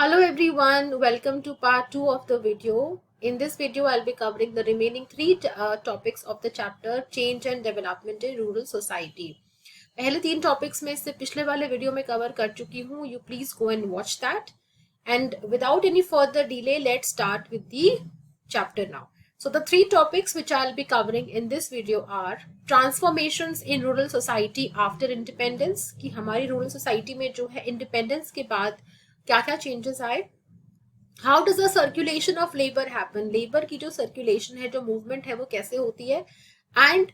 Hello everyone, welcome to part 2 of the video. In this video, I'll be covering the remaining three topics of the chapter Change and Development in Rural Society. पहले तीन topics में इससे पिछले वाले video में cover कर चुकी हूँ. You please go and watch that. And without any further delay, let's start with the chapter now. So the three topics which I'll be covering in this video are transformations in rural society after independence, कि हमारी rural society में जो है independence के बाद क्या क्या changes आए. How does the circulation of labour happen, labour की जो सर्कुलेशन है, जो मूवमेंट है, वो कैसे होती है. And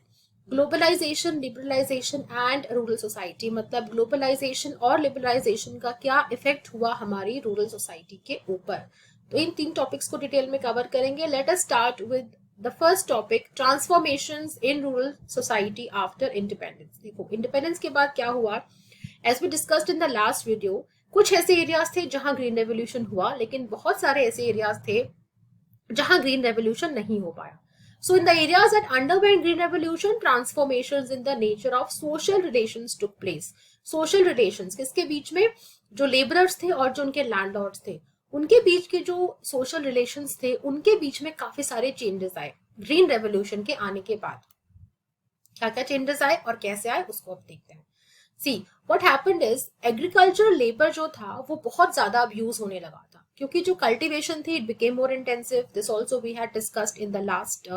globalisation, liberalisation and rural society, मतलब ग्लोबलाइजेशन और लिबरलाइजेशन का क्या इफेक्ट हुआ हमारी रूरल सोसाइटी के ऊपर. तो इन तीन टॉपिक्स को डिटेल में कवर करेंगे. Let us start with the first topic, transformations in rural society after independence. देखो, इंडिपेंडेंस के बाद क्या हुआ. As we discussed in the last video, कुछ ऐसे एरियाज थे जहां ग्रीन रेवोल्यूशन हुआ, लेकिन बहुत सारे ऐसे एरियाज थे जहां ग्रीन रेवोल्यूशन नहीं हो पाया. So in the areas that underwent green revolution, transformations in the nature of social relations took place. Social relations किसके बीच में, जो लेबरर्स थे और जो उनके लैंडलॉर्ड्स थे, उनके बीच के जो सोशल रिलेशंस थे, उनके बीच में काफी सारे चेंजेस आए ग्रीन रेवोल्यूशन के आने के बाद. क्या क्या चेंजेस आए और कैसे आए उसको अब देखते हैं. See what happened is, agricultural labour जो था वो बहुत ज्यादा अब्यूज होने लगा था, क्योंकि जो कल्टीवेशन थी it became more intensive. This also we had discussed in the last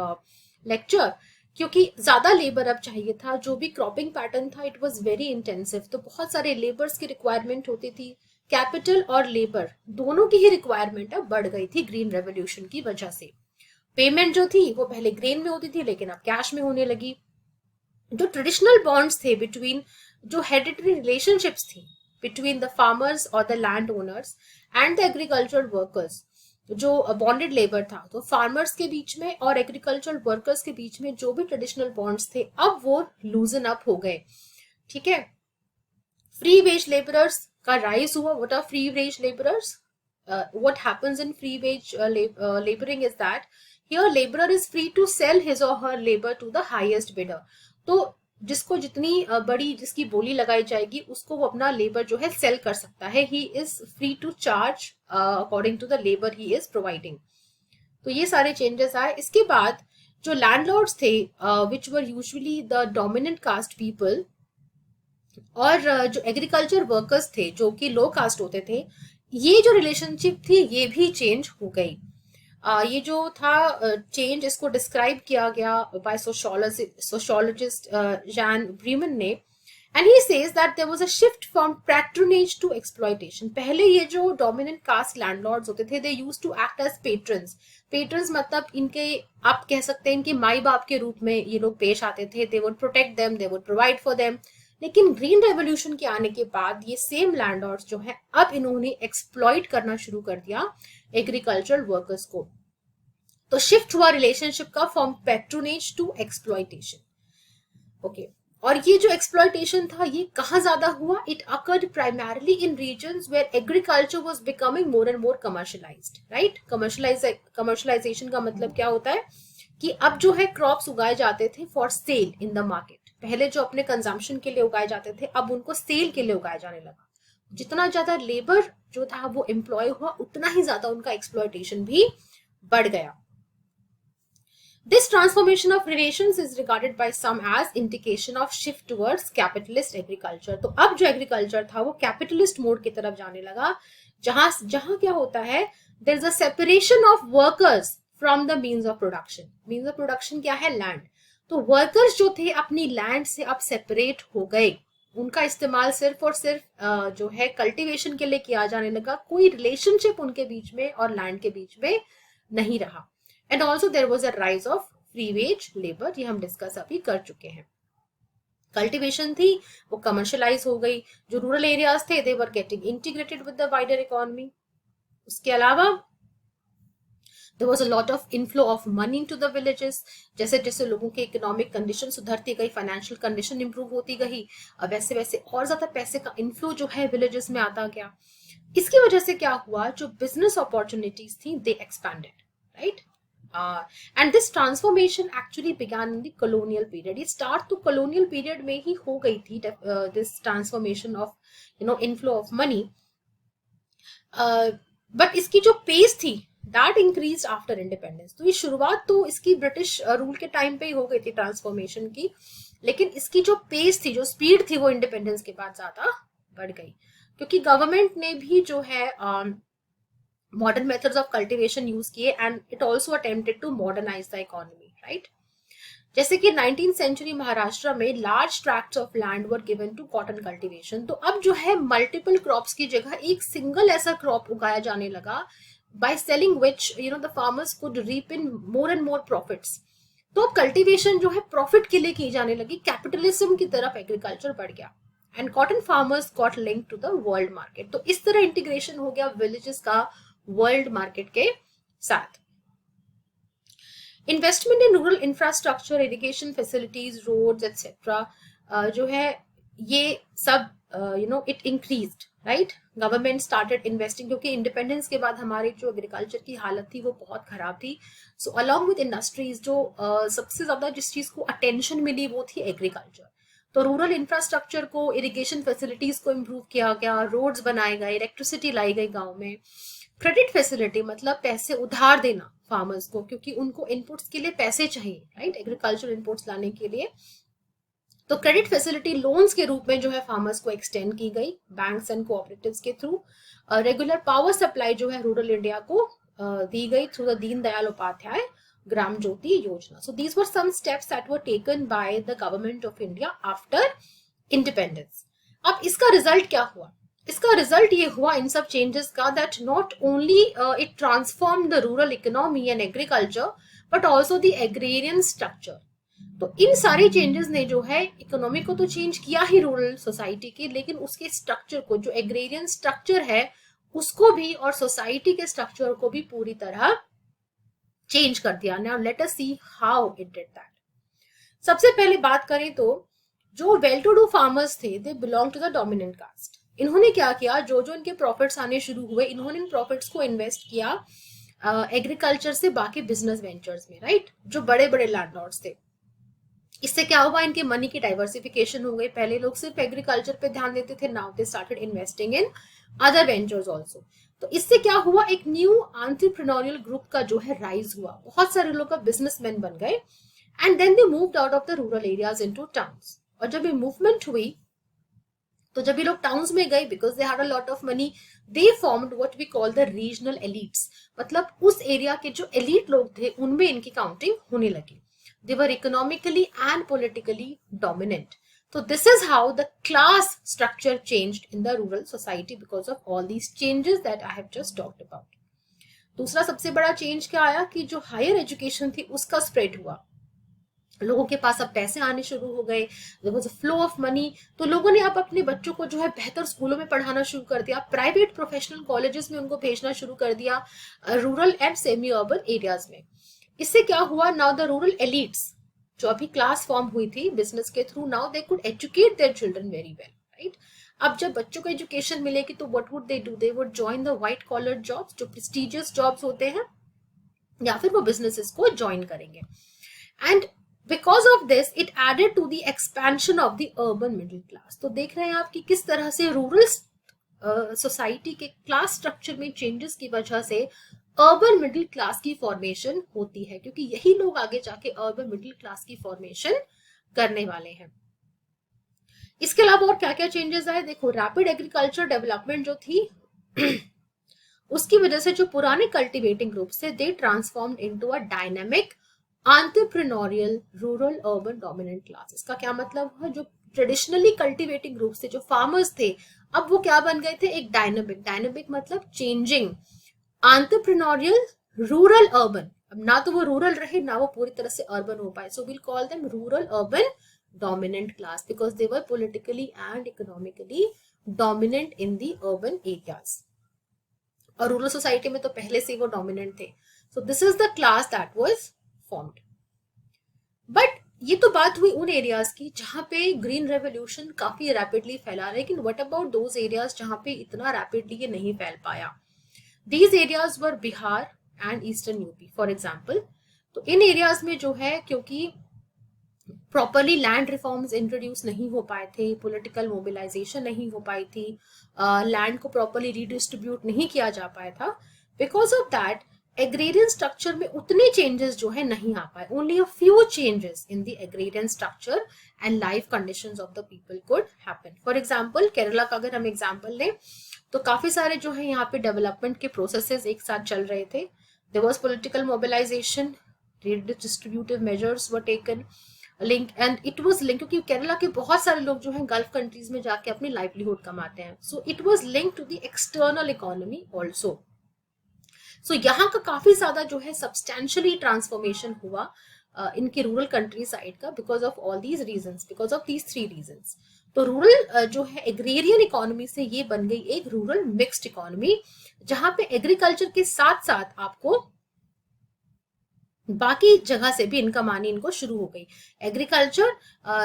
lecture. क्योंकि ज्यादा लेबर अब चाहिए था, जो भी क्रॉपिंग पैटर्न था इट वाज वेरी इंटेंसिव, तो बहुत सारे लेबर्स की रिक्वायरमेंट होती थी. कैपिटल और लेबर दोनों की ही रिक्वायरमेंट अब बढ़ गई थी ग्रीन रेवोल्यूशन की वजह से. पेमेंट जो थी वो पहले ग्रेन में होती थी, लेकिन अब कैश में होने लगी. जो ट्रेडिशनल बॉन्ड्स थे बिटवीन, जो हेरिडिटरी रिलेशनशिप्स थी बिटवीन द फार्मर्स और the land owners and the agricultural workers, जो बॉन्डेड लेबर था, तो फार्मर्स के बीच में और एग्रीकल्चरल वर्कर्स के बीच में जो भी ट्रेडिशनल बॉन्ड्स थे अब वो लूजन अप हो गए. ठीक है. फ्री वेज लेबरर्स का राइज हुआ. What are free wage labourers? what happens in free wage laboring is that here laborer is free to sell his or her labor to the highest bidder. तो जिसको जितनी बड़ी जिसकी बोली लगाई जाएगी उसको वो अपना लेबर जो है सेल कर सकता है. He is free to charge according to the labour he is providing. तो ये सारे चेंजेस आए. इसके बाद जो लैंडलॉर्ड्स थे which were usually the dominant caste people, और जो एग्रीकल्चर वर्कर्स थे जो कि लो कास्ट होते थे, ये जो रिलेशनशिप थी ये भी चेंज हो गई. ये जो था चेंज, इसको डिस्क्राइब किया गया बाय सोशियोलॉजिस्ट जैन ब्रीमन ने. And he says that there was a shift from patronage to exploitation. पहले ये जो डोमिनेंट कास्ट लैंडलॉर्ड्स होते थे, they used to act as patrons. Patrons मतलब इनके, आप कह सकते हैं इनके माई बाप के रूप में ये लोग पेश आते थे. They would protect them, they would provide for them. लेकिन ग्रीन रेवोल्यूशन के आने के बाद ये सेम लैंडलॉर्ड्स जो है अब इन्होंने एक्सप्लॉइट करना शुरू कर दिया एग्रीकल्चरल वर्कर्स को. तो शिफ्ट हुआ रिलेशनशिप का from patronage to exploitation. Okay. और ये जो एक्सप्लॉइटेशन था ये कहाँ ज्यादा हुआ? It occurred primarily in regions where agriculture was becoming more and more commercialised. Right. Commercialisation का मतलब क्या होता है कि अब जो है क्रॉप्स उगाए जाते थे for sale in the market. पहले जो अपने कंजम्पशन के लिए उगाए जाते थे अब उनको सेल के लिए उगाया जाने लगा. जितना ज्यादा लेबर जो था वो एम्प्लॉय हुआ, उतना ही ज्यादा उनका एक्सप्लॉयटेशन भी बढ़ गया. This transformation of relations is regarded by some as indication of shift towards capitalist agriculture. तो अब जो एग्रीकल्चर था वो कैपिटलिस्ट मोड की तरफ जाने लगा, जहां जहां क्या होता है, there is a separation of workers from the means of production. means of production क्या है? लैंड. तो वर्कर्स जो थे अपनी लैंड से अब सेपरेट हो गए. उनका इस्तेमाल सिर्फ और सिर्फ जो है कल्टीवेशन के लिए किया जाने लगा. कोई रिलेशनशिप उनके बीच में और लैंड के बीच में नहीं रहा. And also there was a rise of free wage labour. ये हम डिस्कस अभी कर चुके हैं. कल्टीवेशन थी वो कमर्शियलाइज हो गई. जो रूरल एरियाज थे they were getting integrated with the wider economy. उसके अलावा there was a lot of inflow of money into the villages. जैसे जैसे लोगों के इकोनॉमिक कंडीशन सुधरती गई, फाइनेंशियल कंडीशन इंप्रूव होती गई, वैसे वैसे और ज्यादा पैसे का इन्फ्लो जो है विलेजेस में आता गया. इसकी वजह से क्या हुआ, जो बिजनेस अपॉर्चुनिटीज थी they expanded. Right. And this transformation actually began in the colonial period. ये स्टार्ट तो कॉलोनियल पीरियड में ही हो गई थी, this transformation of inflow of money. But इसकी जो पेस थी दैट इंक्रीज आफ्टर इंडिपेंडेंस। तो ये शुरुआत तो इसकी ब्रिटिश रूल के टाइम पे ही हो गई थी ट्रांसफॉर्मेशन की, लेकिन इसकी जो पेस थी, जो स्पीड थी, वो इंडिपेंडेंस के बाद ज्यादा बढ़ गई, क्योंकि गवर्नमेंट ने भी जो है modern methods of cultivation use किए and it also attempted to modernise the economy, right. जैसे कि 19th सेंचुरी महाराष्ट्र में large tracts of land were given to cotton cultivation. तो अब जो है मल्टीपल क्रॉप्स की जगह एक सिंगल ऐसा क्रॉप उगाया जाने लगा, by selling which the farmers could reap in more and more profits. तो अब कल्टीवेशन जो है प्रॉफिट के लिए की जाने लगी, कैपिटलिज्म की तरफ एग्रीकल्चर बढ़ गया and cotton farmers got link to the world market. तो इस तरह इंटीग्रेशन हो गया विलेजेस का वर्ल्ड मार्केट के साथ। Investment in rural infrastructure, irrigation facilities, roads etcetera जो है ये सब it increased, right. Government started investing, क्योंकि इंडिपेंडेंस के बाद हमारी जो एग्रीकल्चर की हालत थी वो बहुत खराब थी। सो अलॉन्ग विद इंडस्ट्रीज जो सबसे ज्यादा जिस चीज को अटेंशन मिली वो थी एग्रीकल्चर। तो रूरल इंफ्रास्ट्रक्चर को, इरिगेशन फैसिलिटीज को इम्प्रूव किया गया, रोड्स बनाए गए, इलेक्ट्रिसिटी लाई गई गाँव में। क्रेडिट फैसिलिटी मतलब पैसे उधार देना फार्मर्स को, क्योंकि उनको इनपुट्स के लिए पैसे चाहिए, राइट, एग्रीकल्चर इनपुट्स लाने के लिए। तो क्रेडिट फैसिलिटी लोन्स के रूप में जो है फार्मर्स को एक्सटेंड की गई बैंक्स एंड कोऑपरेटिव्स के थ्रू। रेगुलर पावर सप्लाई जो है रूरल इंडिया को दी गई through the Deen Dayal Upadhyay Gram Jyoti Yojana. So these were some steps that were taken by the government of India after independence. अब इसका रिजल्ट क्या हुआ? इसका रिजल्ट ये हुआ इन सब चेंजेस का that not only it transform the rural economy and agriculture but also the agrarian structure. तो इन सारे चेंजेस ने जो है इकोनॉमी को तो चेंज किया ही रूरल सोसाइटी की, लेकिन उसके स्ट्रक्चर को, जो एग्रेरियन स्ट्रक्चर है उसको भी, और सोसाइटी के स्ट्रक्चर को भी पूरी तरह चेंज कर दिया। Now let us see how it did that. सबसे पहले बात करें तो जो वेल टू डू फार्मर्स थे they belong to the dominant caste. इन्होंने क्या किया, जो जो इनके प्रॉफिट्स आने शुरू हुए, इन्होंने इन प्रॉफिट्स को इन्वेस्ट किया एग्रीकल्चर से बाकी बिजनेस वेंचर्स में, राइट, जो बड़े बड़े लैंडलॉर्ड्स थे। इससे क्या हुआ, इनके मनी की डाइवर्सिफिकेशन हो गई। पहले लोग सिर्फ एग्रीकल्चर पे ध्यान देते थे, now they started investing in other ventures also. तो इससे क्या हुआ, एक न्यू एंटरप्रेन्योरियल ग्रुप का जो है राइज हुआ, बहुत सारे लोग बिजनेसमैन बन गए and then they moved out of the rural areas into towns. और जब ये मूवमेंट हुई तो जब ये लोग टाउन्स में गए, because they had a lot of money, they formed what we call the regional elites. मतलब उस एरिया के जो एलिट लोग थे उनमें इनकी काउंटिंग होने लगी। They were economically and politically dominant. So this is how the class structure changed in the rural society because of all these changes that I have just talked about. दूसरा सबसे बड़ा change क्या आया कि जो higher education थी उसका spread हुआ, लोगों के पास अब पैसे आने शुरू हो गए, there was a flow of money. तो लोगों ने अब अपने बच्चों को जो है बेहतर स्कूलों में पढ़ाना शुरू कर दिया, प्राइवेट प्रोफेशनल कॉलेजेस में उनको भेजना शुरू कर दिया, rural and semi urban areas में। इससे क्या हुआ, नाउ द रूरल एलिट्स, जो अभी क्लास फॉर्म हुई थी बिजनेस के थ्रू, now they could educate their children very well, right. अब जब बच्चों को एजुकेशन मिलेगी तो what would they do, they would join the white collar jobs, जो प्रेस्टिजियस जॉब्स होते हैं, या फिर वो बिजनेसेस को ज्वाइन करेंगे। And because of this it added to the expansion of the urban middle class. तो देख रहे हैं आप कि किस तरह से रूरल सोसाइटी के क्लास स्ट्रक्चर में चेंजेस की वजह से अर्बन मिडिल क्लास की फॉर्मेशन होती है, क्योंकि यही लोग आगे जाके अर्बन मिडिल क्लास की फॉर्मेशन करने वाले हैं। इसके अलावा और क्या क्या चेंजेस आए, देखो, रैपिड एग्रीकल्चर डेवलपमेंट जो थी उसकी वजह से जो पुराने कल्टीवेटिंग ग्रुप्स थे they transformed into a dynamic entrepreneurial rural urban dominant class. इसका क्या मतलब है, जो ट्रेडिशनली कल्टीवेटिंग ग्रुप्स थे, जो फार्मर्स थे, अब वो क्या बन गए थे, एक डायनामिक मतलब चेंजिंग एंटरप्रेन्योरियल रूरल अर्बन। अब ना तो वो रूरल रहे ना वो पूरी तरह से अर्बन हो पाए, so will call them rural urban dominant class because they were politically and economically dominant in the urban areas. और रूरल सोसाइटी में तो पहले से वो डोमिनेंट थे। So this is the class that was formed. But ये तो बात हुई उन एरियाज की जहां पे ग्रीन रेवोल्यूशन काफी रैपिडली फैला, लेकिन व्हाट अबाउट दोज एरियाज जहां पे इतना रैपिडली ये नहीं फैल पाया। These areas were Bihar and eastern UP for example. तो इन एरियाज में जो है, क्योंकि प्रॉपरली लैंड रिफॉर्म्स इंट्रोड्यूस नहीं हो पाए थे, पॉलिटिकल मोबिलाइजेशन नहीं हो पाई थी, लैंड को प्रॉपरली रीडिस्ट्रीब्यूट नहीं किया जा पाया था. Because of that agrarian structure में उतने चेंजेस जो है नहीं आ पाए. Only a few changes in the agrarian structure and life conditions of the people could happen. For example Kerala का अगर हम एग्जांपल लें तो काफी सारे जो है यहाँ पे डेवलपमेंट के प्रोसेसेस एक साथ चल रहे थे. There was political mobilisation, redistributive measures were taken, link and it was link, क्योंकि केरला के बहुत सारे लोग जो हैं गल्फ कंट्रीज में जाके अपनी लाइवलीहुड कमाते हैं. So it was link to the external economy also. So यहाँ का काफी ज्यादा जो है सब्सटैंशियली ट्रांसफॉर्मेशन हुआ इनके रूरल कंट्री साइड का, because of all these reasons, because of these 3 reasons. तो रूरल जो है एग्रेरियन इकोनॉमी से ये बन गई एक रूरल मिक्स्ड इकोनॉमी, जहां पे एग्रीकल्चर के साथ साथ आपको बाकी जगह से भी इनकम आनी इनको शुरू हो गई. Agriculture,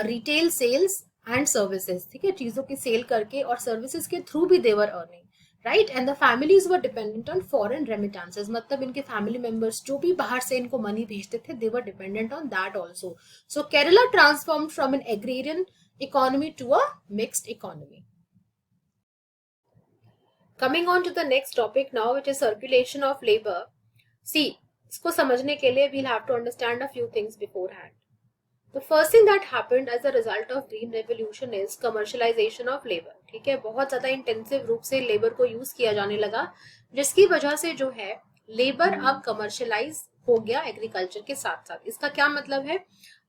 retail sales and services, ठीक है, चीजों की सेल करके और सर्विसेज के थ्रू भी they were earning, right. And the families were dependent on foreign remittances, मतलब इनके फैमिली मेंबर्स जो भी बाहर से इनको मनी भेजते थे, they were dependent on that also. So Kerala transformed from an agrarian economy to a mixed economy. Coming on to the next topic now, which is circulation of labor. See, इसको समझने के लिए we'll have to understand a few things beforehand. The first thing that happened as a result of green revolution is commercialization of labor. ठीक है, बहुत ज्यादा intensive रूप से लेबर को यूज किया जाने लगा, जिसकी वजह से जो है लेबर अब कमर्शियलाइज हो गया एग्रीकल्चर के साथ साथ. इसका क्या मतलब है,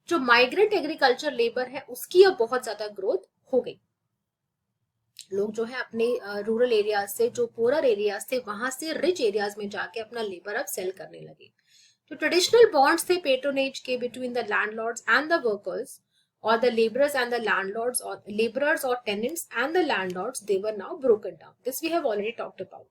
जो माइग्रेंट एग्रीकल्चर लेबर है उसकी अब बहुत ज्यादा ग्रोथ हो गई. लोग जो है अपने रूरल एरियाज से, जो पोरर एरियाज थे, वहां से रिच एरियाज में जाके अपना लेबर अब सेल करने लगे. तो ट्रेडिशनल बॉन्ड्स थे पेट्रोनेज के between the landlords and the workers, और the labourers and the landlords, और लेबरर्स और tenants and the landlords, they were now broken down. This we have already talked about.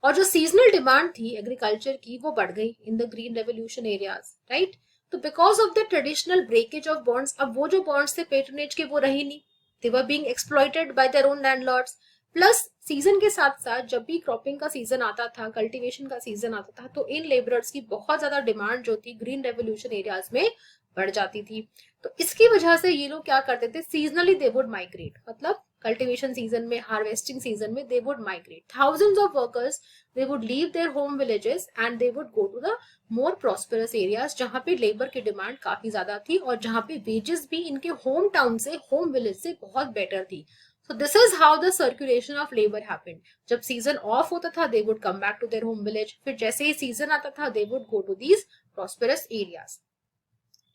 और जो सीजनल डिमांड थी agriculture की, वो बढ़ गई in the green revolution areas, right. तो because of the traditional breakage of bonds, अब वो जो बॉन्ड्स थे पेट्रोनेज के वो रही नहीं. They were being exploited by their own landlords. Plus season के साथ साथ जब भी क्रॉपिंग का सीजन आता था, कल्टीवेशन का सीजन आता था, तो इन लेबरर्स की बहुत ज्यादा डिमांड जो थी ग्रीन रेवोल्यूशन एरियाज में बढ़ जाती थी. तो इसकी वजह से ये लोग क्या करते थे, सीजनली दे वुड माइग्रेट, मतलब कल्टीवेशन सीजन में, हार्वेस्टिंग सीजन में they would migrate. Thousands of workers, they would leave their home villages and they would go to the more prosperous areas, जहां पे लेबर की डिमांड काफी ज्यादा थी और जहां पे वेजेस भी इनके होम टाउन से, होम विलेज से बहुत बेटर थी. So this is how the circulation of labor happened. जब सीजन ऑफ होता था, they would come back to their home village. फिर जैसे ही सीजन आता था, they would go to these prosperous areas.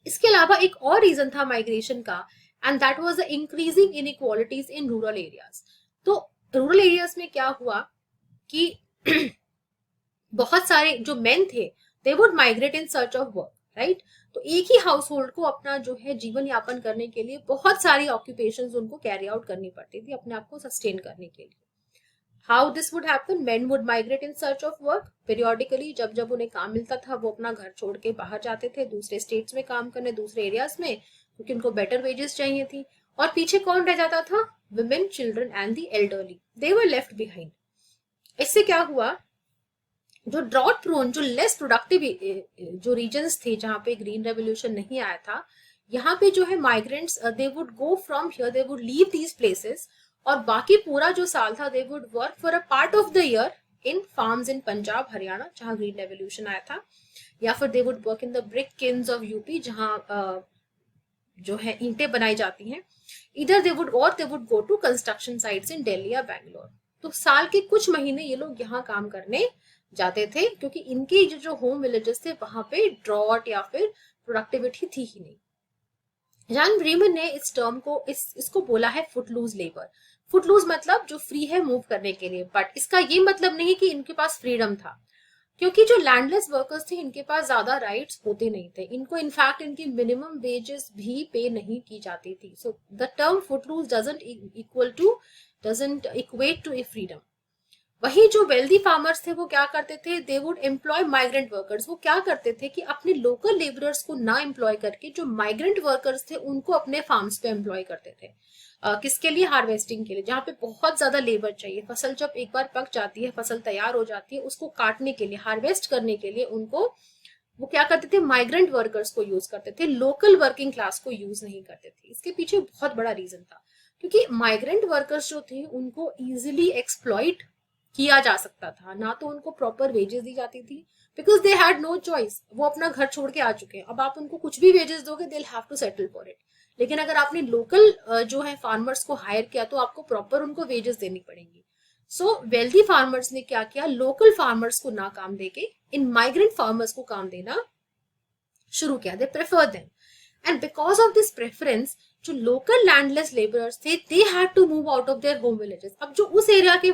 इसके अलावा एक और रीजन था माइग्रेशन का, and that was the increasing inequalities in rural areas. तो रूरल एरियाज में क्या हुआ कि बहुत सारे जो मेन थे, they would migrate in search of work, right. तो एक ही हाउस होल्ड को अपना जो है जीवन यापन करने के लिए बहुत सारी ऑक्यूपेशंस उनको कैरी आउट करनी पड़ती थी अपने आप को सस्टेन करने के लिए. How this would happen, main would migrate in search of work periodically. जब जब उन्हें काम मिलता था, वो अपना घर छोड़ के बाहर जाते थे दूसरे स्टेट्स में काम करने, दूसरे एरियाज में, क्योंकि उनको बेटर वेजेस चाहिए थी. और पीछे कौन रह जाता था, women, children and the elderly, they were left behind. इससे क्या हुआ, जो ड्रॉट प्रोन, जो लेस प्रोडक्टिव जो रीजन्स थे जहां पे ग्रीन रेवोल्यूशन नहीं आया था, यहाँ पे जो है migrants, they would go from here, they would leave these places, और बाकी पूरा जो साल था they would work for a part of the year in farms in Punjab, Haryana, जहां ग्रीन रेवोल्यूशन आया था, या फिर they would work in the brick kilns of UP, जहां जो है ईंटें बनाई जाती हैं. इधर they would go to construction sites in Delhi या बैंगलोर. तो साल के कुछ महीने ये लोग यहाँ काम करने जाते थे, क्योंकि इनके जो होम विलेजेस थे वहां पे ड्रॉट या फिर प्रोडक्टिविटी थी ही नहीं. जॉन ब्रीमन ने इस टर्म को इसको बोला है फुटलूज लेबर. फुटलूज मतलब जो फ्री है मूव करने के लिए, बट इसका ये मतलब नहीं कि इनके पास फ्रीडम था, क्योंकि जो लैंडलेस वर्कर्स थे इनके पास ज्यादा राइट्स होते नहीं थे. इनको इनफैक्ट इनकी मिनिमम वेजेस भी पे नहीं की जाती थी. So the term footloose doesn't equate to a freedom. वही जो वेल्दी फार्मर्स थे वो क्या करते थे, they would employ migrant workers. वो क्या करते थे कि अपने लोकल लेबरर्स को ना एम्प्लॉय करके जो माइग्रेंट वर्कर्स थे उनको अपने फार्म्स पे एम्प्लॉय करते थे. किसके लिए, हार्वेस्टिंग के लिए, जहाँ पे बहुत ज्यादा लेबर चाहिए. फसल जब एक बार पक जाती है, फसल तैयार हो जाती है, उसको काटने के लिए, हार्वेस्ट करने के लिए उनको वो क्या करते थे, माइग्रेंट वर्कर्स को यूज करते थे, लोकल वर्किंग क्लास को यूज नहीं करते थे। इसके पीछे बहुत बड़ा रीजन था, क्योंकि माइग्रेंट वर्कर्स जो थे उनको इजिली एक्सप्लॉइट किया जा सकता था, ना तो उनको प्रॉपर वेजेस दी जाती थी, because they had no choice, वो अपना घर छोड़ के आ चुके हैं, अब आप उनको कुछ भी वेजेस दोगे they have to settle for it. लेकिन अगर आपने लोकल जो है फार्मर्स को हायर किया तो आपको प्रॉपर उनको वेजेस देनी पड़ेंगी। सो वेल्दी फार्मर्स ने क्या किया, लोकल फार्मर्स को ना काम देके इन माइग्रेंट फार्मर्स को काम देना शुरू किया, they prefer them. And because of this preference जो लोकल लैंडलेस लेबरर्स थे they had to move out of their home villages. अब जो उस एरिया के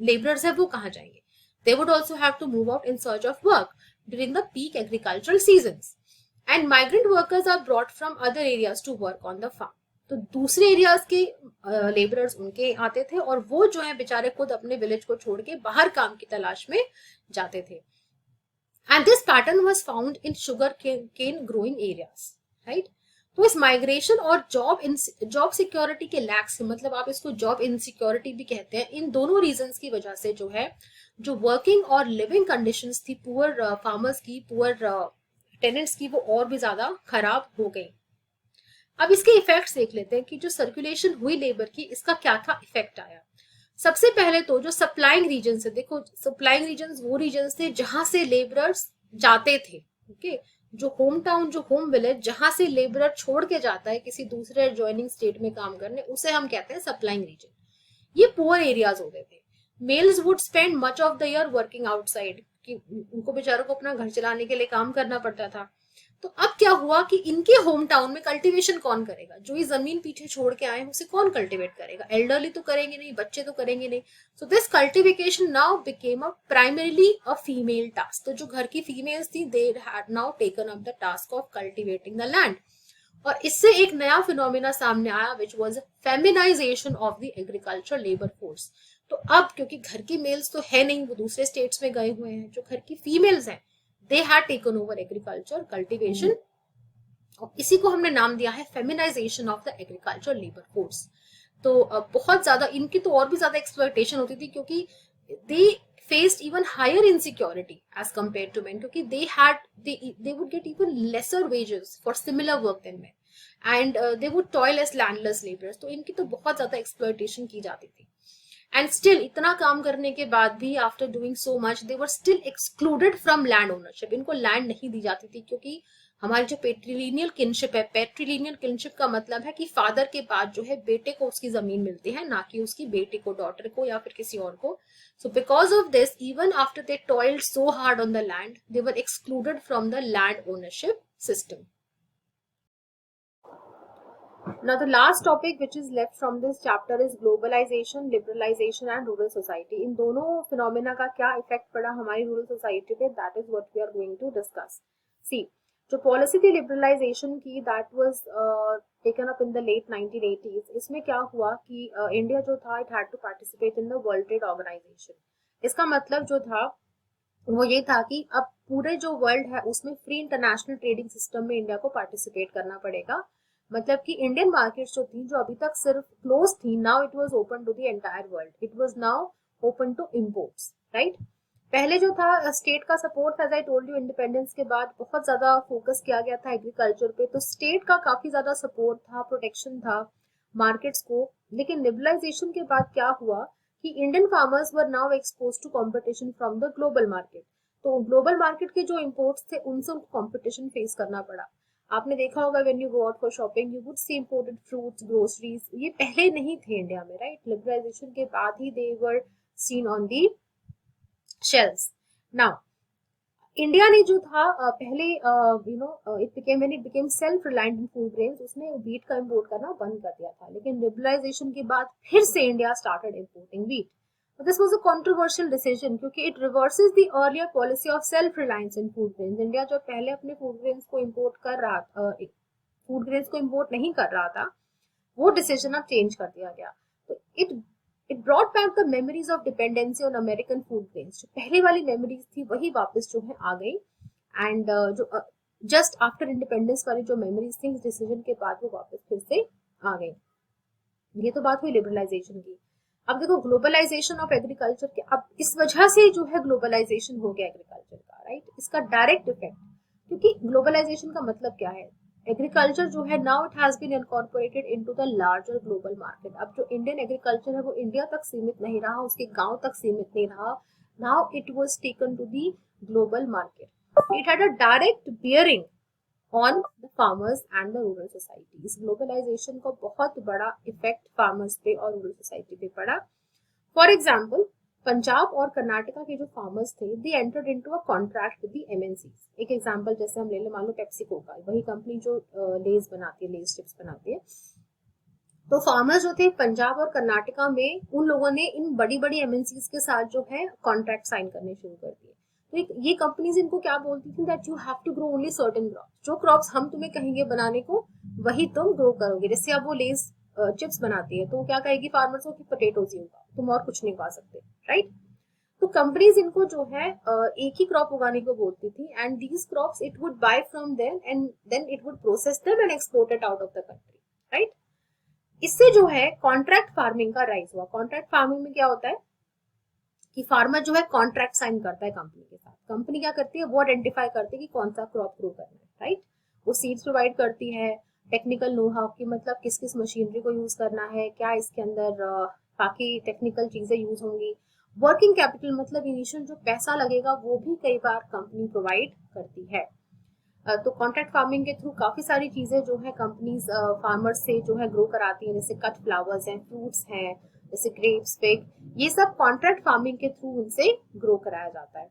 लेबरर्स है वो कहाँ जाएंगे, they would also have to move out in search of work during the peak agricultural seasons. And migrant workers are brought from other areas to work on the farm. तो दूसरे areas के labourers उनके आते थे और वो जो है बेचारे खुद अपने विलेज को छोड़ के बाहर काम की तलाश में जाते थे। And this pattern was found in sugar cane growing areas, right? तो इस माइग्रेशन और जॉब सिक्योरिटी के लैक से, मतलब आप इसको जॉब इनसिक्योरिटी भी कहते हैं, इन दोनों रीजंस की वजह से जो है जो वर्किंग और लिविंग कंडीशंस थी पुअर फार्मर्स की, पुअर टेनेंट्स की, वो और भी ज्यादा खराब हो गई। अब इसके इफेक्ट्स देख लेते हैं कि जो सर्कुलेशन हुई लेबर की, इसका क्या था इफेक्ट आया। सबसे पहले तो जो सप्लाइंग रीजन है, देखो सप्लाइंग रीजन वो रीजन थे जहां से लेबरर्स जाते थे, ओके। जो होम टाउन, जो होम विलेज जहां से लेबरर छोड़ के जाता है किसी दूसरे एडजॉइनिंग स्टेट में काम करने, उसे हम कहते हैं सप्लाइंग रीजन। ये पुअर एरियाज होते थे। Males would spend much of the year working outside, कि उनको बेचारों को अपना घर चलाने के लिए काम करना पड़ता था। तो अब क्या हुआ कि इनके होम टाउन में कल्टीवेशन कौन करेगा, जो ये जमीन पीछे छोड़ के आए उसे कौन कल्टीवेट करेगा, एल्डरली तो करेंगे नहीं, बच्चे तो करेंगे नहीं। So this cultivation now became a primarily a female task. तो जो घर की फीमेल्स थी they had now taken up the task of cultivating the land. और इससे एक नया फिनोमिना सामने आया which was feminisation of the agriculture labour force. तो अब क्योंकि घर की मेल्स तो है नहीं, वो दूसरे स्टेट्स में गए हुए हैं, जो घर की फीमेल्स हैं they had taken over agriculture cultivation, और इसी को हमने नाम दिया है feminisation of the agriculture labour force. तो बहुत ज्यादा इनकी तो और भी ज्यादा एक्सप्लॉयटेशन होती थी, क्योंकि दे faced even higher insecurity as compared to men, क्योंकि they would get even lesser wages for similar work than men, and they would toil as landless laborers। तो इनकी तो बहुत ज्यादा एक्सप्लॉयटेशन की जाती थी। एंड स्टिल इतना काम करने के बाद भी after doing so much they were still excluded from land ownership. इनको लैंड नहीं दी जाती थी, क्योंकि हमारी जो पेट्रीलिनियल किनशिप है, पेट्रीलिनियल किनशिप का मतलब है कि फादर के बाद जो है बेटे को उसकी जमीन मिलती है, ना कि उसकी बेटी को, डॉटर को, या फिर किसी और को। So because of this even after they toiled so hard on the land they were excluded from the land ownership system. Now, the last topic which is left from this chapter is globalization, liberalization and rural society. इन दोनों phenomena का क्या effect पड़ा हमारी rural society पे, that is what we are going to discuss. See, जो policy थी liberalization की, that was taken up in the late 1980s. इसमें क्या हुआ कि इंडिया जो था it had to participate in the World Trade Organization. इसका मतलब जो था वो ये था कि अब पूरे जो वर्ल्ड है उसमें फ्री इंटरनेशनल ट्रेडिंग सिस्टम में इंडिया को पार्टिसिपेट करना पड़ेगा। मतलब कि इंडियन मार्केट्स जो थी, जो अभी तक सिर्फ क्लोज थी, now it was open to the entire world, it was now open to imports, right. पहले जो था स्टेट का support, as I told you, independence के बाद बहुत ज्यादा फोकस किया गया था एग्रीकल्चर पे, तो स्टेट का काफी ज्यादा सपोर्ट था, प्रोटेक्शन था मार्केट्स को। लेकिन लिबरलाइजेशन के बाद क्या हुआ कि Indian farmers were now expose to competition from the global market. तो ग्लोबल मार्केट के जो इंपोर्ट्स थे उनसे उनको कंपटीशन फेस करना पड़ा। आपने देखा होगा when you go out for shopping you would see imported fruits, groceries, ये पहले नहीं थे इंडिया में, राइट। लिबरलाइजेशन के बाद ही they were seen on the shelves. Now India ने जो था पहले when it became self reliant in food grains, उसने व्हीट का इंपोर्ट करना बंद कर दिया था। लेकिन लिबरलाइजेशन के बाद फिर से India started importing wheat. This was a controversial decision, क्योंकि it reverses the earlier policy of self reliance in food grains. India जो पहले अपने फूड ग्रेन्स को इंपोर्ट कर रहा था, फूड ग्रेन्स को इंपोर्ट नहीं कर रहा था, वो डिसीजन अब चेंज कर दिया गया। तो it brought back the memories of dependency on American food grains. जो पहले वाली मेमोरीज थी वही वापस जो है आ गई। एंड जो जस्ट आफ्टर इंडिपेंडेंस वाली जो मेमोरीज थी इस डिसीजन के बाद वो वापस फिर से आ गई। ये तो बात हुई लिबरलाइजेशन की। अब देखो ग्लोबलाइजेशन ऑफ एग्रीकल्चर के, अब इस वजह से जो है ग्लोबलाइजेशन हो गया एग्रीकल्चर का, राइट। इसका डायरेक्ट इफेक्ट क्योंकि ग्लोबलाइजेशन का मतलब क्या है, एग्रीकल्चर जो है now it has been incorporated into the larger global market. अब जो इंडियन एग्रीकल्चर है वो इंडिया तक सीमित नहीं रहा, उसके गांव तक सीमित नहीं रहा, now it was taken to the global market. It had a direct bearing on the farmers and the rural society. इस ग्लोबलाइजेशन का बहुत बड़ा इफेक्ट फार्मर्स पे और रूरल सोसाइटी पे पड़ा। फॉर एग्जाम्पल, पंजाब और कर्नाटका के जो फार्मर्स थे they entered into a contract with the MNCs. एक एग्जांपल जैसे हम ले लें, मान लो पेप्सिको का, वही कंपनी जो लेज बनाती है, लेज चिप्स बनाती है। तो फार्मर्स जो थे पंजाब और कर्नाटका में, उन लोगों ने इन बड़ी बड़ी एमएनसीज के साथ जो है कॉन्ट्रैक्ट साइन करने शुरू कर दिए। तो ये कंपनीज इनको क्या बोलती थी, that you have to grow only certain crops, जो क्रॉप्स हम तुम्हें कहेंगे बनाने को वही तुम ग्रो करोगे। जैसे अब वो लेज चिप्स बनाती है तो क्या कहेगी फार्मर्स को कि पोटेटोज ही होगा, तुम और कुछ नहीं उगा सकते, राइट। तो कंपनीज इनको जो है एक ही क्रॉप उगाने को बोलती थी, and these crops it would buy from them and then it would process them and export it out of the country, right. इससे जो है कॉन्ट्रैक्ट फार्मिंग का राइज हुआ। कॉन्ट्रैक्ट फार्मिंग में क्या होता है कि फार्मर जो है कॉन्ट्रैक्ट साइन करता है कंपनी के साथ। कंपनी क्या करती है, वो आइडेंटिफाई करती है कि कौन सा क्रॉप ग्रो करना है, राइट। वो सीड्स प्रोवाइड करती है, टेक्निकल नो हाउ की मतलब किस किस मशीनरी को यूज करना है, क्या इसके अंदर बाकी टेक्निकल चीजें यूज होंगी। वर्किंग कैपिटल मतलब इनिशियल जो पैसा लगेगा वो भी कई बार कंपनी प्रोवाइड करती है। तो कॉन्ट्रैक्ट फार्मिंग के थ्रू काफी सारी चीजें जो है कंपनीज फार्मर्स से जो है ग्रो कराती हैं, जैसे कट फ्लावर्स हैं, फ्रूट्स हैं, जैसे ग्रेप्स, फिग, ये सब कॉन्ट्रैक्ट फार्मिंग के थ्रू उनसे ग्रो कराया जाता है।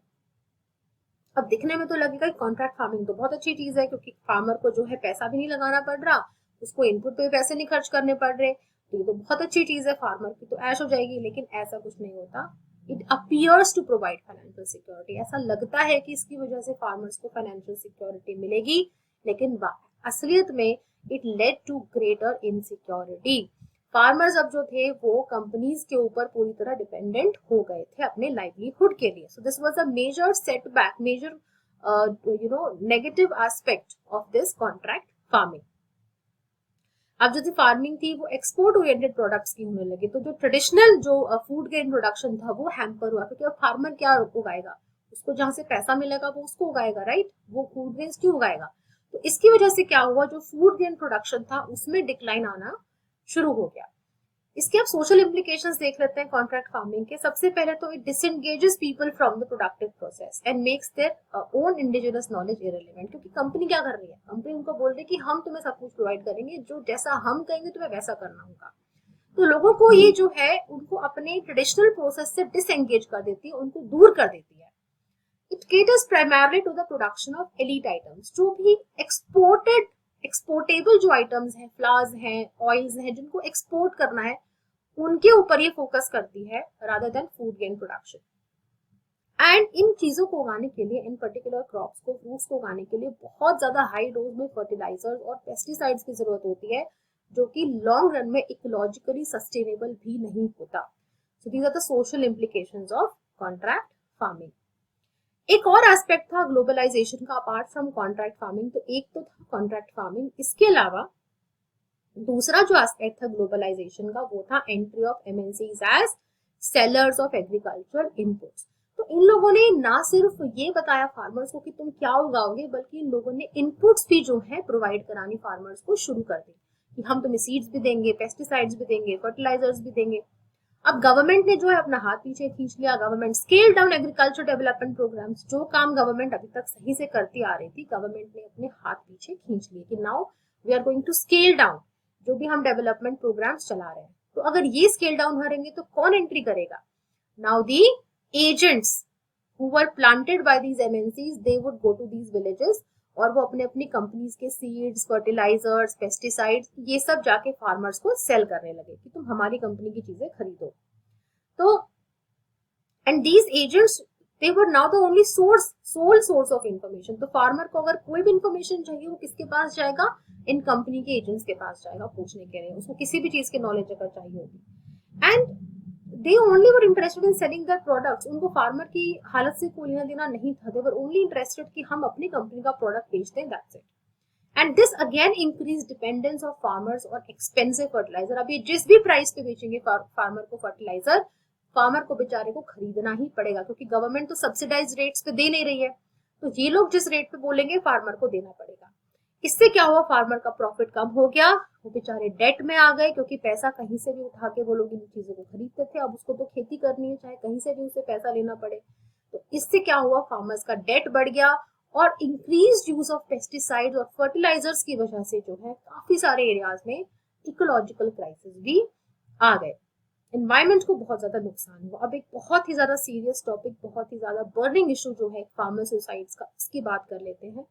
अब दिखने में तो लगेगा कि कॉन्ट्रैक्ट फार्मिंग तो बहुत अच्छी चीज है, क्योंकि फार्मर को जो है पैसा भी नहीं लगाना पड़ रहा, उसको इनपुट पे पैसे नहीं खर्च करने पड़ रहे, तो ये तो बहुत अच्छी चीज है, फार्मर की तो ऐश हो जाएगी। लेकिन ऐसा कुछ नहीं होता। It appears to provide financial security, ऐसा लगता है कि इसकी वजह से फार्मर्स को फाइनेंशियल सिक्योरिटी मिलेगी, लेकिन असलियत में it led to greater insecurity. Farmers अब जो थे वो कंपनीज के ऊपर पूरी तरह डिपेंडेंट हो गए थे अपने लाइवलीहुड के लिए। So this was a major setback, major negative aspect of this contract farming. अब जो फार्मिंग थी वो एक्सपोर्ट ओरिएंटेड प्रोडक्ट्स की होने लगी, तो जो ट्रेडिशनल जो फूड ग्रेन प्रोडक्शन था वो हैम्पर हुआ, क्योंकि अब फार्मर क्या उगाएगा, उसको जहां से पैसा मिलेगा वो उसको उगाएगा, राइट। वो फूड ग्रेन्स क्यों उगाएगा। तो इसकी वजह से क्या हुआ, जो फूड ग्रेन प्रोडक्शन था उसमें डिक्लाइन आना शुरू हो गया। इसके अब सोशल इम्प्लीकेशंस देख लेते हैं कॉन्ट्रैक्ट फार्मिंग के। सबसे पहले तो it disengages people from the productive process and makes their own indigenous knowledge irrelevant. क्योंकि कंपनी क्या कर रही है, कंपनी उनको बोल रही है कि हम तुम्हें सब कुछ प्रोवाइड करेंगे, जो जैसा हम कहेंगे तुम्हें वैसा करना होगा। तो लोगों को ये जो है उनको अपने ट्रेडिशनल प्रोसेस से डिसएंगेज कर देती है, उनको दूर कर देती है। It caters primarily to the production of elite items, जो भी एक्सपोर्टेबल जो आइटम्स हैं, फ्लावर्स हैं, ऑयल्स हैं, जिनको एक्सपोर्ट करना है, उनके ऊपर ये फोकस करती है rather than food grain production. And इन चीजों को उगाने के लिए, इन पर्टिकुलर क्रॉप्स को, फ्रूट्स को उगाने के लिए बहुत ज्यादा हाई डोज में फर्टिलाइजर्स और पेस्टिसाइड्स की जरूरत होती है, जो कि लॉन्ग रन में इकोलॉजिकली सस्टेनेबल भी नहीं होता। So these are the social implications of contract farming. एक और एस्पेक्ट था ग्लोबलाइजेशन का अपार्ट फ्रॉम कॉन्ट्रैक्ट फार्मिंग। तो एक तो था कॉन्ट्रैक्ट फार्मिंग, इसके अलावा दूसरा जो एस्पेक्ट था ग्लोबलाइजेशन का वो था entry of MNCs as sellers of agricultural inputs. तो इन लोगों ने ना सिर्फ ये बताया फार्मर्स को कि तुम क्या उगाओगे, बल्कि इन लोगों ने इनपुट्स भी जो है प्रोवाइड करानी फार्मर्स को शुरू कर दी, कि हम तुम्हें सीड्स भी देंगे, पेस्टिसाइड्स भी देंगे, फर्टिलाइजर्स भी देंगे। अब गवर्नमेंट ने जो है अपना हाथ पीछे खींच लिया। Government scale down agriculture development programmes, जो काम गवर्नमेंट अभी तक सही से करती आ रही थी, गवर्नमेंट ने अपने हाथ पीछे खींच लिए कि now we are going to scale down जो भी हम डेवलपमेंट प्रोग्राम्स चला रहे हैं। तो अगर ये स्केल डाउन करेंगे तो कौन एंट्री करेगा, now the agents who were planted by these MNCs, they would go to these villages और वो अपने अपनी कंपनीज के सीड्स, फर्टिलाइजर्स, पेस्टिसाइड्स, ये सब जाके फार्मर्स को सेल करने लगे कि तुम हमारी कंपनी की चीजें खरीदो। तो and these agents they were now the only sole source of information. तो फार्मर को अगर कोई भी इंफॉर्मेशन चाहिए वो किसके पास जाएगा, इन कंपनी के एजेंट्स के पास जाएगा पूछने के लिए, उसको किसी भी चीज की नॉलेज अगर चाहिए होगी। And they only were interested in selling their products, उनको फार्मर की हालत से कोई लेना देना नहीं था। they were only interested कि हम अपनी कंपनी का प्रोडक्ट बेचते हैं, that's it. and this again increased dependence of farmers on expensive fertilizer। अब ये जिस भी प्राइस पे बेचेंगे फार्मर को फर्टिलाइजर, फार्मर को बेचारे को खरीदना ही पड़ेगा, क्योंकि गवर्नमेंट तो सब्सिडाइज रेट्स पे दे नहीं रही है। तो ये लोग जिस रेट पे बोलेंगे फार्मर को देना पड़ेगा। इससे क्या हुआ, फार्मर का प्रॉफिट कम हो गया, वो बेचारे डेट में आ गए, क्योंकि पैसा कहीं से भी उठा के वो लोग इन चीजों को खरीदते थे, अब उसको तो खेती करनी है, चाहे कहीं से भी उसे पैसा लेना पड़े। तो इससे क्या हुआ, फार्मर्स का डेट बढ़ गया, और इंक्रीज यूज ऑफ पेस्टिसाइड और फर्टिलाइजर्स की वजह से जो है काफी सारे एरियाज में इकोलॉजिकल क्राइसिस भी आ गए, एनवायरमेंट को बहुत ज्यादा नुकसान हुआ। अब एक बहुत ही ज्यादा सीरियस टॉपिक, बहुत ही ज्यादा बर्निंग इशू जो है फार्मर सुसाइड्स का, इसकी बात कर लेते हैं।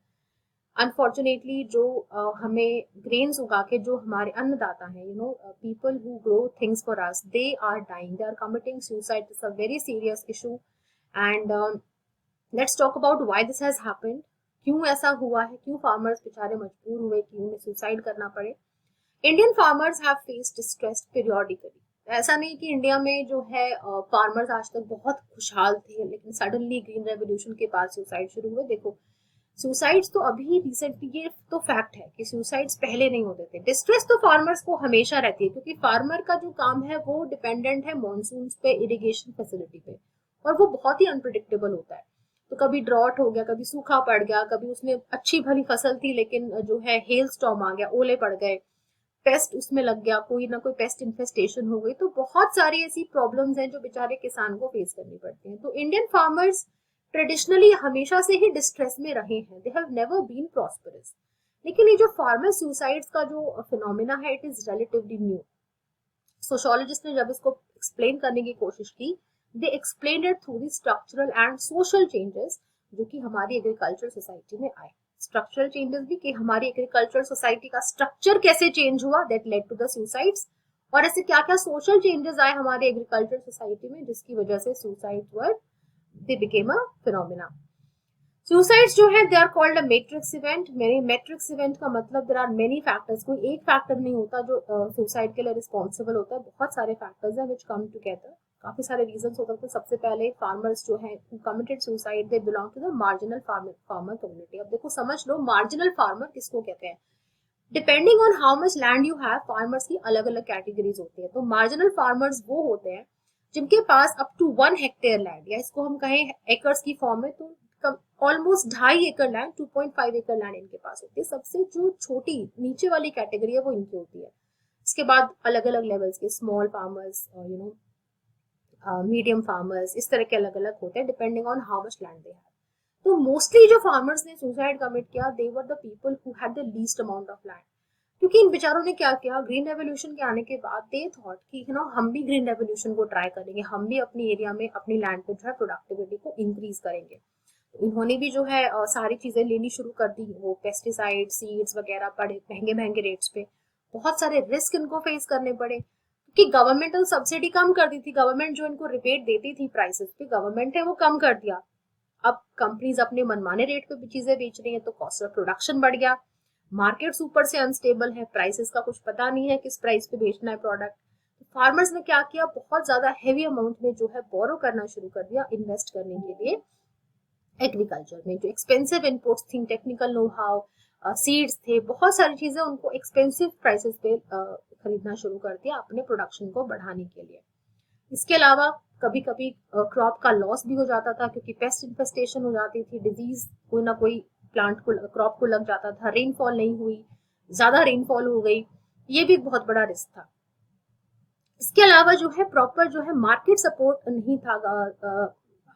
अनफॉर्चुनेटली जो हमें ग्रेन्स उगा के जो हमारे अन्नदाता हैं, you know people who grow things for us, they are dying, they are committing suicide. It's a very serious issue and let's talk about why this has happened, क्यों ऐसा हुआ है, क्यों फार्मर्स बेचारे मजबूर हुए कि उन्हें सुसाइड करना पड़े। Indian farmers have faced distress periodically. ऐसा नहीं कि इंडिया में जो है फार्मर्स आज तक बहुत खुशहाल थे, लेकिन सडनली ग्रीन रेवोल्यूशन के बाद सुसाइड शुरू हुए। देखो सुसाइड्स तो अभी रिसेंटली, ये तो फैक्ट है कि सुसाइड्स पहले नहीं होते थे। डिस्ट्रेस तो फार्मर्स को हमेशा रहती है, क्योंकि फार्मर का जो काम है वो डिपेंडेंट है मॉनसून पे, इरिगेशन फैसिलिटी पे, और वो बहुत ही अनप्रिडिक्टेबल होता है। तो कभी ड्रॉट हो गया, कभी सूखा पड़ गया, कभी उसमें अच्छी भली फसल थी लेकिन जो है हेल स्टॉर्म आ गया, ओले पड़ गए, पेस्ट उसमें लग गया, कोई ना कोई पेस्ट इन्फेस्टेशन हो गई। तो बहुत सारी ऐसी प्रॉब्लम्स हैं जो बेचारे किसान को फेस करनी पड़ती हैं। तो इंडियन फार्मर्स ट्रेडिशनली हमेशा से ही डिस्ट्रेस में रहे हैं, they have never been prosperous. लेकिन ये जो फार्मर सुसाइड्स का जो फिनोमिना है, it is relatively new. Sociologist ने जब इसको एक्सप्लेन करने की कोशिश की, they explain it through the structural and social changes जो कि हमारी एग्रीकल्चर सोसाइटी में आए। स्ट्रक्चरल चेंजेस भी कि हमारी एग्रीकल्चर सोसाइटी का स्ट्रक्चर कैसे चेंज हुआ, that led to the suicides, और ऐसे क्या क्या सोशल चेंजेस आए हमारे एग्रीकल्चर सोसाइटी में जिसकी वजह से suicides were, they became a phenomena. Suicides जो है they are called a matrix event. मेरी मैट्रिक्स इवेंट का मतलब देयर आर मेनी फैक्टर्स, कोई एक फैक्टर नहीं होता जो सुसाइड के लिए रिस्पॉन्सिबल होता है, बहुत सारे फैक्टर्स हैं व्हिच कम टुगेदर, काफी सारे रीजंस हो सकते हैं। सबसे पहले फार्मर्स जो है committed suicide, they belong to the marginal farmer community. अब देखो समझ लो मार्जिनल फार्मर किसको कहते हैं। Depending on how much land you have, farmers की अलग अलग कैटेगरीज होती है। तो मार्जिनल फार्मर्स वो होते हैं जिनके पास अप टू 1 हेक्टेयर लैंड, या इसको हम कहें एकर्स की फॉर्म में, तो ऑलमोस्ट 2.5 एकड़ लैंड, 2.5 एकड़ लैंड इनके पास होती है। सबसे जो छोटी नीचे वाली कैटेगरी है वो इनकी होती है। इसके बाद अलग अलग लेवल्स के small farmers, you know medium farmers, इस तरह के अलग अलग होते हैं depending on how much land they have. तो मोस्टली जो फार्मर्स ने सुसाइड कमिट किया, they were the people who had the least amount of land. क्योंकि इन बेचारों ने क्या किया, ग्रीन रेवोल्यूशन के आने के बाद दे थॉट कि यू नो हम भी ग्रीन रेवोल्यूशन को ट्राई करेंगे, हम भी अपनी एरिया में अपनी लैंड पे जो है प्रोडक्टिविटी को इंक्रीज करेंगे। इन्होंने भी जो है सारी चीजें लेनी शुरू कर दी, वो पेस्टिसाइड सीड्स वगैरह पड़े महंगे महंगे रेट्स पे, बहुत सारे रिस्क इनको फेस करने पड़े, क्योंकि गवर्नमेंटल सब्सिडी कम कर दी थी। गवर्नमेंट जो इनको रिबेट देती थी प्राइसेस पे, गवर्नमेंट है वो कम कर दिया। अब कंपनीज अपने मनमाने रेट पे भी चीजें बेच रही हैं, तो कॉस्ट ऑफ प्रोडक्शन बढ़ गया, मार्केट्स ऊपर से अनस्टेबल है, प्राइसेस का कुछ पता नहीं है किस प्राइस पे बेचना है प्रोडक्ट। तो फार्मर्स ने क्या किया, बहुत ज्यादा हेवी अमाउंट में जो है बोरो करना शुरू कर दिया इन्वेस्ट करने के लिए एग्रीकल्चर में। जो एक्सपेंसिव इनपुट्स थी, टेक्निकल नो हाउ, सीड्स थे, बहुत सारी चीजें उनको एक्सपेंसिव प्राइसेस पे खरीदना शुरू कर दिया अपने प्रोडक्शन को बढ़ाने के लिए। इसके अलावा कभी कभी क्रॉप का लॉस भी हो जाता था, क्योंकि पेस्ट इन्फेस्टेशन हो जाती थी, डिजीज कोई ना कोई प्लांट को, क्रॉप को लग जाता था, रेनफॉल नहीं हुई, ज्यादा रेनफॉल हो गई, ये भी एक बहुत बड़ा रिस्क था। इसके अलावा जो है प्रॉपर जो है मार्केट सपोर्ट नहीं था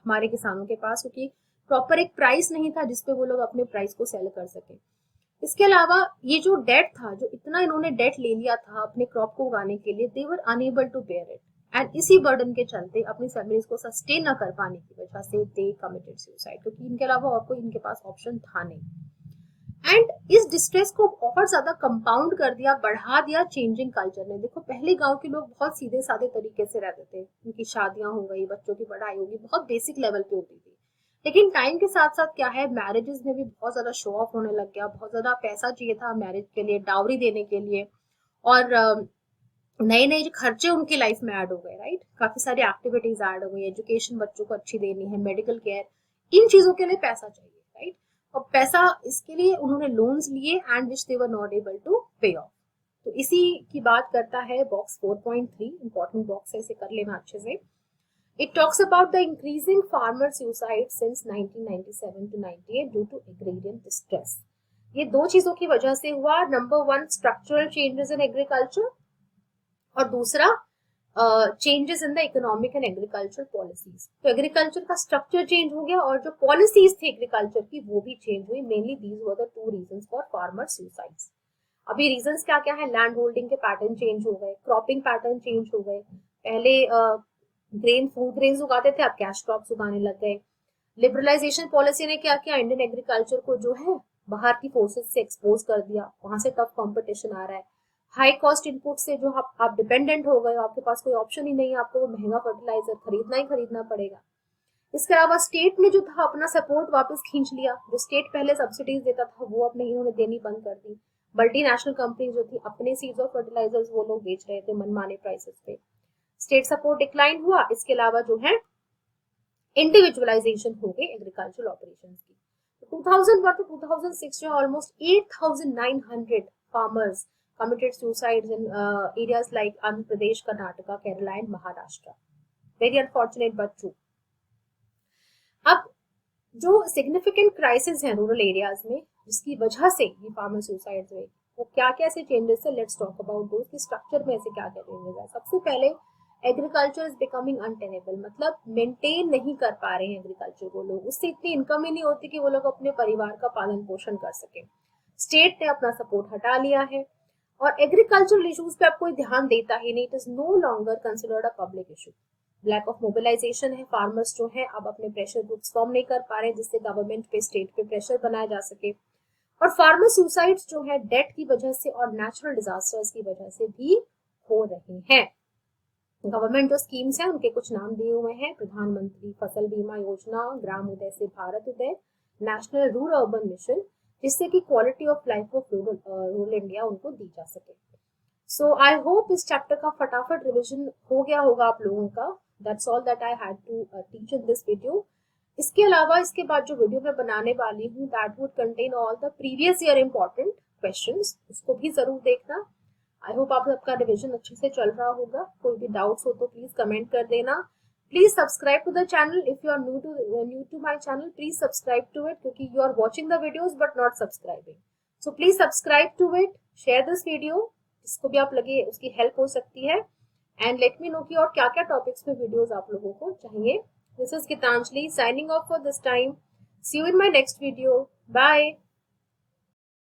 हमारे किसानों के पास, क्योंकि प्रॉपर एक प्राइस नहीं था जिसपे वो लोग अपने प्राइस को सेल कर सके। इसके अलावा ये जो डेट था, जो इतना इन्होंने डेट ले लिया था अपने क्रॉप को उगाने के लिए, they were unable to bear it, and इसी बर्डन के चलते अपनी फैमिलीज को सस्टेन न कर पाने की वजह से दे कमिटेड सुसाइड, क्योंकि इनके अलावा और कोई इनके पास ऑप्शन था नहीं। एंड इस डिस्ट्रेस को और ज्यादा कंपाउंड कर दिया, बढ़ा दिया चेंजिंग कल्चर ने। देखो पहले गांव के लोग बहुत सीधे साधे तरीके से रहते थे, उनकी शादियां हो गई, बच्चों की पढ़ाई होगी, बहुत बेसिक लेवल पे होती थी। लेकिन टाइम के साथ साथ क्या है, मैरिजेस में भी बहुत ज्यादा शो ऑफ होने लग गया, बहुत ज्यादा पैसा चाहिए था मैरिज के लिए, डाउरी देने के लिए, और नए नए खर्चे उनकी लाइफ में ऐड हो गए, राइट। काफी सारी एक्टिविटीज ऐड हो गई, एजुकेशन बच्चों को अच्छी देनी है, मेडिकल केयर, इन चीजों के लिए पैसा चाहिए, राइट। और पैसा इसके लिए उन्होंने लोन्स लिए and which they were not able to pay off. तो इसी की बात करता है बॉक्स 4.3, इंपॉर्टेंट बॉक्स है, इसे कर लेना अच्छे से। It talks about the increasing farmer suicide since 1997 to 98 due to agrarian distress. ये दो चीजों की वजह से हुआ. Number one, structural changes in agriculture, और दूसरा changes in the economic and agriculture policies. तो एग्रीकल्चर का स्ट्रक्चर चेंज हो गया और जो पॉलिसीज थी एग्रीकल्चर की वो भी चेंज हुई. Mainly these were the two reasons for farmer suicides. अभी रीजंस क्या क्या है? लैंड होल्डिंग के पैटर्न चेंज हो गए, क्रॉपिंग पैटर्न चेंज हो गए. पहले ग्रेन फूड ग्रेन्स उगाते थे, अब कैश क्रॉप्स उगाने लग गए. लिबरलाइजेशन पॉलिसी ने क्या किया? इंडियन एग्रीकल्चर को जो है बाहर की फोर्सेस से एक्सपोज कर दिया, वहां से टफ कंपटीशन आ रहा है. हाई कॉस्ट इनपुट से जो आप डिपेंडेंट हो गए, आपके पास कोई ऑप्शन ही नहीं है, आपको वो महंगा फर्टिलाइजर खरीदना ही खरीदना पड़ेगा. इसके अलावा स्टेट ने जो था अपना सपोर्ट वापस खींच लिया. जो स्टेट पहले सब्सिडीज देता था वो अब नहीं, उन्होंने देनी बंद कर दी. मल्टीनेशनल कंपनीज जो थी अपने सीड्स और फर्टिलाइजर्स वो लोग बेच रहे थे मनमाने प्राइसेस पे. स्टेट सपोर्ट डिक्लाइन हुआ. इसके अलावा जो है इंडिविजुअलाइजेशन हो गई एग्रीकल्चरल ऑपरेशंस की. 2001 to 2006 जो almost 8,900 farmers committed suicides in areas like Andhra Pradesh, Karnataka, Kerala and Maharashtra. Very unfortunate but true. अब जो सिग्निफिकेंट क्राइसिस है रूरल एरियाज में जिसकी वजह से ये फार्मर सुसाइड्स हुए, वो क्या क्या ऐसे चेंजेस है, लेट्स टॉक अबाउट दोस. कि स्ट्रक्चर में ऐसे क्या क्या चेंजेस है. सबसे पहले एग्रीकल्चर इज बिकमिंग अनटेनेबल, मतलब मेंटेन नहीं कर पा रहे हैं एग्रीकल्चर को लोग. उससे इतनी इनकम ही नहीं होती कि वो लोग अपने परिवार का पालन पोषण कर सके. स्टेट ने अपना सपोर्ट हटा लिया है और एग्रीकल्चरल इश्यूज पे अब कोई ध्यान देता ही नहीं. It is no longer considered a public issue. Lack of mobilisation है. फार्मर्स जो है अब अपने प्रेशर ग्रुप्स फॉर्म नहीं कर पा रहे जिससे गवर्नमेंट पे स्टेट पे प्रेशर बनाया जा सके. और फार्मर सुसाइड्स जो है डेथ की वजह से और नेचुरल डिजास्टर्स की वजह से भी हो रहे हैं. गवर्नमेंट जो स्कीम्स हैं उनके कुछ नाम दिए हुए हैं: प्रधानमंत्री फसल बीमा योजना, ग्राम उदय से भारत उदय, नेशनल रूरल अर्बन मिशन, जिससे कि quality of life of rural India उनको दी जा सके. सो आई होप इस चैप्टर का फटाफट रिविजन हो गया होगा आप लोगों का. That's all that I had to teach in this video. इसके अलावा इसके बाद जो वीडियो मैं बनाने वाली हूँ that would contain all the previous year important questions. उसको भी जरूर देखना. आई होप आप सबका रिविजन अच्छे से चल रहा होगा. कोई भी डाउट्स हो तो प्लीज कमेंट कर देना. Please subscribe to the channel. If you are new to my channel, please subscribe to it क्योंकि you are watching the videos but not subscribing. So please subscribe to it. Share this video. जिसको भी आप लगे उसकी help हो सकती है. And let me know कि और क्या क्या टॉपिक्स पे वीडियोस आप लोगों को चाहिए. This is Gitanjali signing off for this time. See you in my next video. Bye.